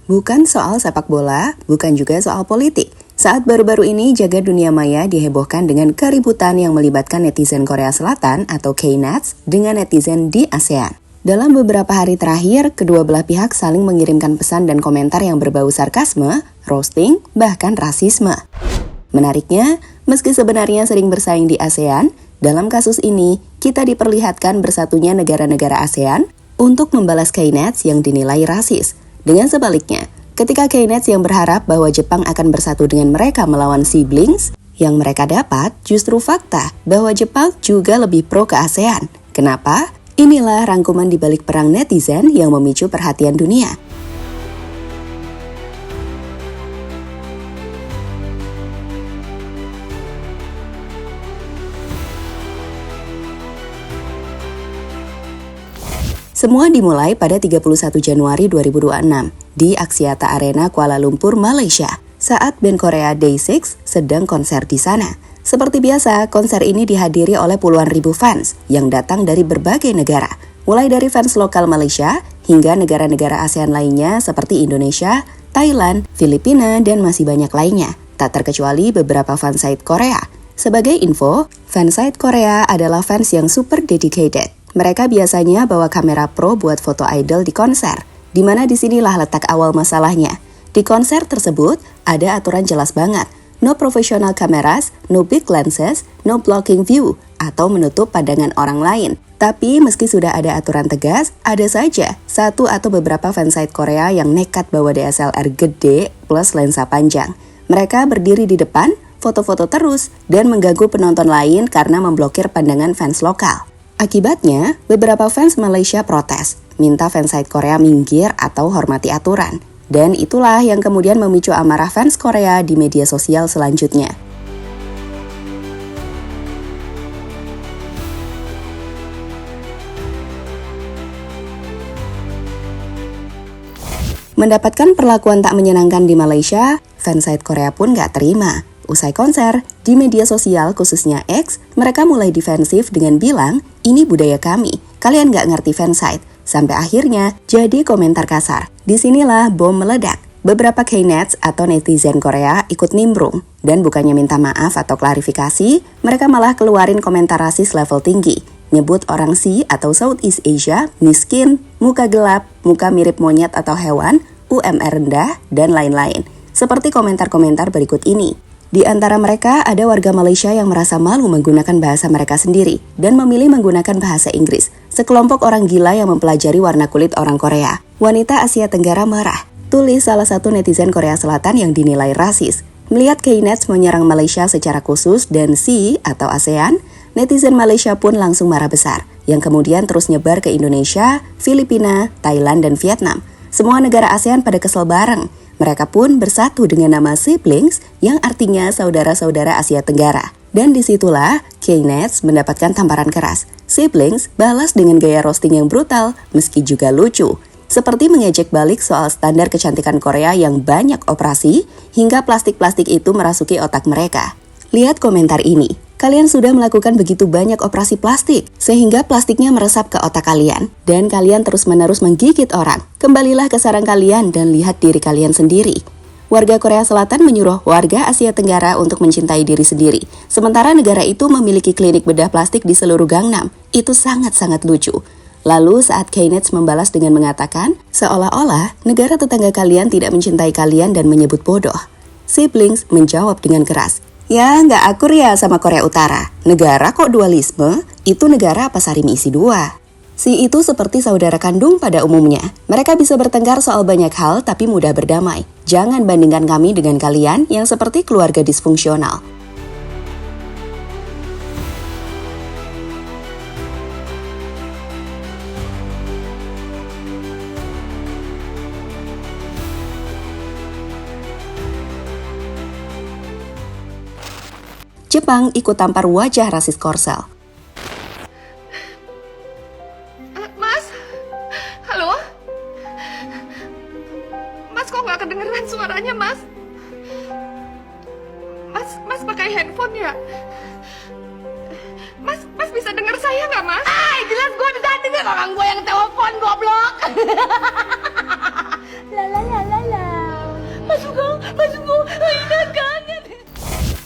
Bukan soal sepak bola, bukan juga soal politik. Saat baru-baru ini, jagat dunia maya dihebohkan dengan keributan yang melibatkan netizen Korea Selatan atau K-Nets dengan netizen di ASEAN. Dalam beberapa hari terakhir, kedua belah pihak saling mengirimkan pesan dan komentar yang berbau sarkasme, roasting, bahkan rasisme. Menariknya, meski sebenarnya sering bersaing di ASEAN, dalam kasus ini kita diperlihatkan bersatunya negara-negara ASEAN untuk membalas K-Nets yang dinilai rasis. Dengan sebaliknya, ketika K-Nets yang berharap bahwa Jepang akan bersatu dengan mereka melawan siblings, yang mereka dapat justru fakta bahwa Jepang juga lebih pro ke ASEAN. Kenapa? Inilah rangkuman di balik perang netizen yang memicu perhatian dunia. Semua dimulai pada 31 Januari 2026 di Axiata Arena Kuala Lumpur, Malaysia, saat band Korea Day6 sedang konser di sana. Seperti biasa, konser ini dihadiri oleh puluhan ribu fans yang datang dari berbagai negara, mulai dari fans lokal Malaysia hingga negara-negara ASEAN lainnya seperti Indonesia, Thailand, Filipina, dan masih banyak lainnya, tak terkecuali beberapa fansite Korea. Sebagai info, fansite Korea adalah fans yang super dedicated. Mereka biasanya bawa kamera pro buat foto idol di konser, di mana disinilah letak awal masalahnya. Di konser tersebut, ada aturan jelas banget. No professional cameras, no big lenses, no blocking view, atau menutup pandangan orang lain. Tapi meski sudah ada aturan tegas, ada saja satu atau beberapa fansite Korea yang nekat bawa DSLR gede plus lensa panjang. Mereka berdiri di depan, foto-foto terus, dan mengganggu penonton lain karena memblokir pandangan fans lokal. Akibatnya, beberapa fans Malaysia protes, minta fansite Korea minggir atau hormati aturan. Dan itulah yang kemudian memicu amarah fans Korea di media sosial selanjutnya. Mendapatkan perlakuan tak menyenangkan di Malaysia, fansite Korea pun gak terima. Usai konser, di media sosial khususnya X, mereka mulai defensif dengan bilang, ini budaya kami, kalian gak ngerti fansite. Sampai akhirnya jadi komentar kasar. Disinilah bom meledak. Beberapa K-Nets atau netizen Korea ikut nimbrung. Dan bukannya minta maaf atau klarifikasi, mereka malah keluarin komentar rasis level tinggi. Nyebut orang Si atau Southeast Asia, miskin, muka gelap, muka mirip monyet atau hewan, UMR rendah, dan lain-lain. Seperti komentar-komentar berikut ini. Di antara mereka ada warga Malaysia yang merasa malu menggunakan bahasa mereka sendiri dan memilih menggunakan bahasa Inggris. Sekelompok orang gila yang mempelajari warna kulit orang Korea. Wanita Asia Tenggara marah, tulis salah satu netizen Korea Selatan yang dinilai rasis. Melihat K-Nets menyerang Malaysia secara khusus dan Si atau ASEAN, netizen Malaysia pun langsung marah besar, yang kemudian terus nyebar ke Indonesia, Filipina, Thailand, dan Vietnam. Semua negara ASEAN pada kesel bareng. Mereka pun bersatu dengan nama siblings yang artinya saudara-saudara Asia Tenggara. Dan disitulah K-Nets mendapatkan tamparan keras. Siblings balas dengan gaya roasting yang brutal meski juga lucu. Seperti mengejek balik soal standar kecantikan Korea yang banyak operasi hingga plastik-plastik itu merasuki otak mereka. Lihat komentar ini. Kalian sudah melakukan begitu banyak operasi plastik, sehingga plastiknya meresap ke otak kalian. Dan kalian terus-menerus menggigit orang. Kembalilah ke sarang kalian dan lihat diri kalian sendiri. Warga Korea Selatan menyuruh warga Asia Tenggara untuk mencintai diri sendiri. Sementara negara itu memiliki klinik bedah plastik di seluruh Gangnam. Itu sangat-sangat lucu. Lalu saat K-Nets membalas dengan mengatakan, seolah-olah negara tetangga kalian tidak mencintai kalian dan menyebut bodoh. Siblings menjawab dengan keras, ya, nggak akur ya sama Korea Utara. Negara kok dualisme? Itu negara apa sari misi dua? Si itu seperti saudara kandung pada umumnya. Mereka bisa bertengkar soal banyak hal tapi mudah berdamai. Jangan bandingkan kami dengan kalian yang seperti keluarga disfungsional. Jepang ikut tampar wajah rasis Korsel. Mas? Halo? Mas kok nggak kedengeran suaranya, Mas? Mas pakai handphone ya? Mas bisa denger saya nggak, Mas? Jelas gue bisa denger orang gue yang telepon, goblok. La la la la la.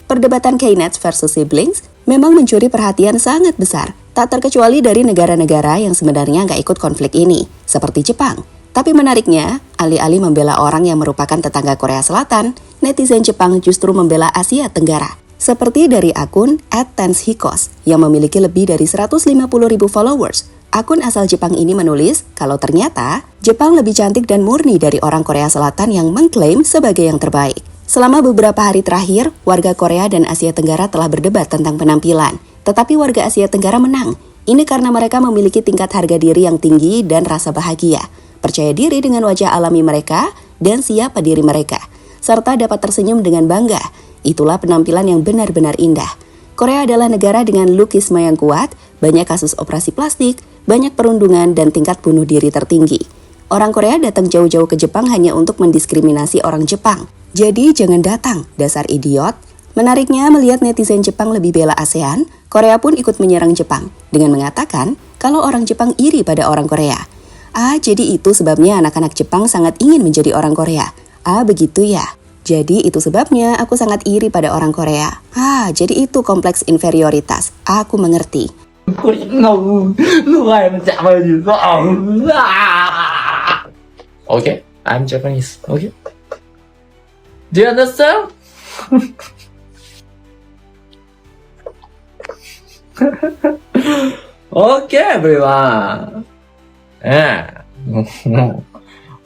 Perdebatan K-Nets versus siblings memang mencuri perhatian sangat besar, tak terkecuali dari negara-negara yang sebenarnya nggak ikut konflik ini, seperti Jepang. Tapi menariknya, alih-alih membela orang yang merupakan tetangga Korea Selatan, netizen Jepang justru membela Asia Tenggara. Seperti dari akun @tenshikos yang memiliki lebih dari 150.000 followers. Akun asal Jepang ini menulis kalau ternyata Jepang lebih cantik dan murni dari orang Korea Selatan yang mengklaim sebagai yang terbaik. Selama beberapa hari terakhir, warga Korea dan Asia Tenggara telah berdebat tentang penampilan. Tetapi warga Asia Tenggara menang. Ini karena mereka memiliki tingkat harga diri yang tinggi dan rasa bahagia. Percaya diri dengan wajah alami mereka dan siapa diri mereka. Serta dapat tersenyum dengan bangga. Itulah penampilan yang benar-benar indah. Korea adalah negara dengan lukisme yang kuat, banyak kasus operasi plastik, banyak perundungan, dan tingkat bunuh diri tertinggi. Orang Korea datang jauh-jauh ke Jepang hanya untuk mendiskriminasi orang Jepang. Jadi jangan datang, dasar idiot. Menariknya melihat netizen Jepang lebih bela ASEAN, Korea pun ikut menyerang Jepang dengan mengatakan kalau orang Jepang iri pada orang Korea. Jadi itu sebabnya anak-anak Jepang sangat ingin menjadi orang Korea. Begitu ya. Jadi itu sebabnya aku sangat iri pada orang Korea. Jadi itu kompleks inferioritas. Aku mengerti. Okay, I'm Japanese. Okay. Do you understand? Okay, everyone.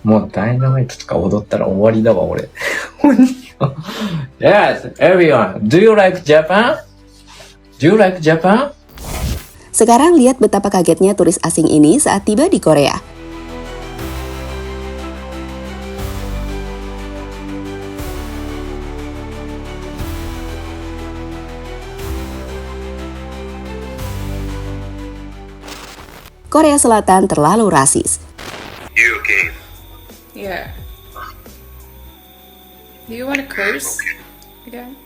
もうダイナマイトとか踊ったら終わりだわ、俺。Yes, everyone. Do you like Japan? Do you like Japan? Sekarang lihat betapa kagetnya turis asing ini saat tiba di Korea. Korea Selatan terlalu rasis. You again. Yeah. Do you want to curse again?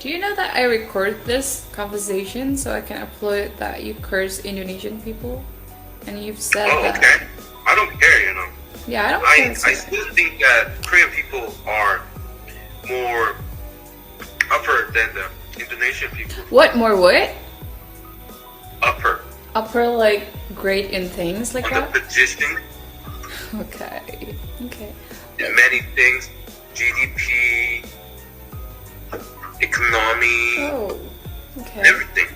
Do you know that I record this conversation so I can upload that you curse Indonesian people? And you've said that. Okay. I don't care, you know. Yeah, I don't I care. still think that Korean people are more upper than the Indonesian people. What more? What? Upper. Upper, like great in things like On that. the position Okay. in many things, GDP, economy, Oh. Okay. everything.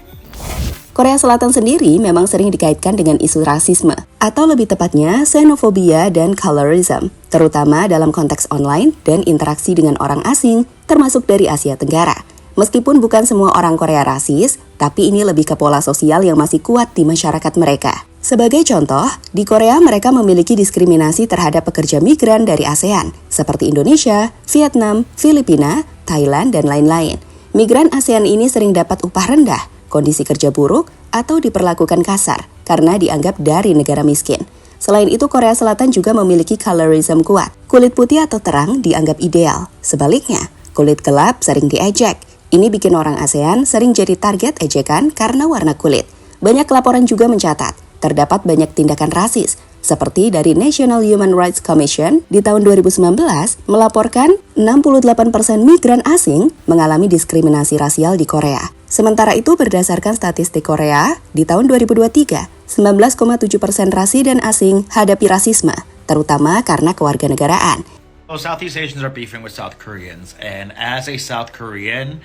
Korea Selatan sendiri memang sering dikaitkan dengan isu rasisme, atau lebih tepatnya xenofobia dan colorism, terutama dalam konteks online dan interaksi dengan orang asing, termasuk dari Asia Tenggara. Meskipun bukan semua orang Korea rasis, tapi ini lebih ke pola sosial yang masih kuat di masyarakat mereka. Sebagai contoh, di Korea mereka memiliki diskriminasi terhadap pekerja migran dari ASEAN, seperti Indonesia, Vietnam, Filipina, Thailand, dan lain-lain. Migran ASEAN ini sering dapat upah rendah, kondisi kerja buruk, atau diperlakukan kasar, karena dianggap dari negara miskin. Selain itu, Korea Selatan juga memiliki colorism kuat. Kulit putih atau terang dianggap ideal. Sebaliknya, kulit gelap sering diejek. Ini bikin orang ASEAN sering jadi target ejekan karena warna kulit. Banyak laporan juga mencatat, terdapat banyak tindakan rasis, seperti dari National Human Rights Commission di tahun 2019 melaporkan 68% migran asing mengalami diskriminasi rasial di Korea. Sementara itu berdasarkan statistik Korea, di tahun 2023, 19,7% rasi dan asing hadapi rasisme, terutama karena kewarganegaraan. So Southeast Asians are beefing with South Koreans, and as a South Korean,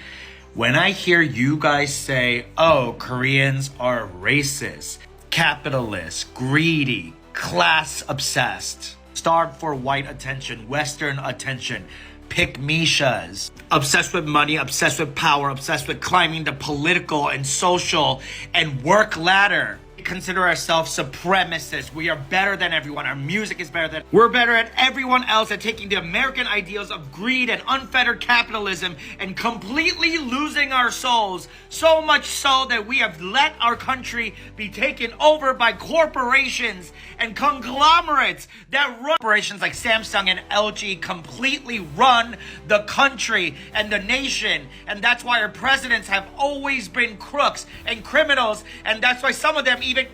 when I hear you guys say, oh, Koreans are racist, capitalist, greedy, class-obsessed, starved for white attention, Western attention, pick-me-shas, obsessed with money, obsessed with power, obsessed with climbing the political and social and work ladder. We consider ourselves supremacists. We are better than everyone. Our music is better than... We're better at everyone else at taking the American ideals of greed and unfettered capitalism and completely losing our souls. So much so that we have let our country be taken over by corporations and conglomerates that run... Corporations like Samsung and LG completely run the country and the nation. And that's why our presidents have always been crooks and criminals. And that's why some of them even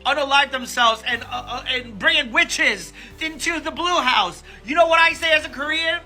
unalive themselves and bring in witches into the blue house. You know what I say as a Korean?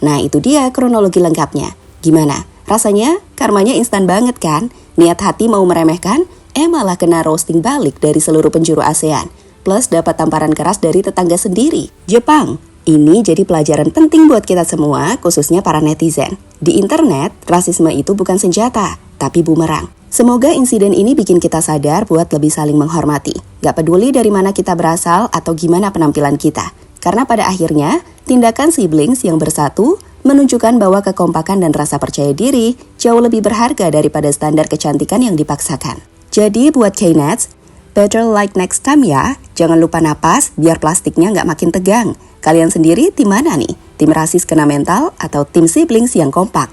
Nah itu dia kronologi lengkapnya. Gimana? Rasanya karmanya instan banget kan? Niat hati mau meremehkan, malah kena roasting balik dari seluruh penjuru ASEAN. Plus dapat tamparan keras dari tetangga sendiri, Jepang. Ini jadi pelajaran penting buat kita semua, khususnya para netizen. Di internet, rasisme itu bukan senjata, tapi bumerang. Semoga insiden ini bikin kita sadar buat lebih saling menghormati. Gak peduli dari mana kita berasal atau gimana penampilan kita. Karena pada akhirnya, tindakan siblings yang bersatu menunjukkan bahwa kekompakan dan rasa percaya diri jauh lebih berharga daripada standar kecantikan yang dipaksakan. Jadi buat K-Nets, better like next time ya. Jangan lupa napas biar plastiknya nggak makin tegang. Kalian sendiri tim mana nih? Tim rasis kena mental atau tim siblings yang kompak?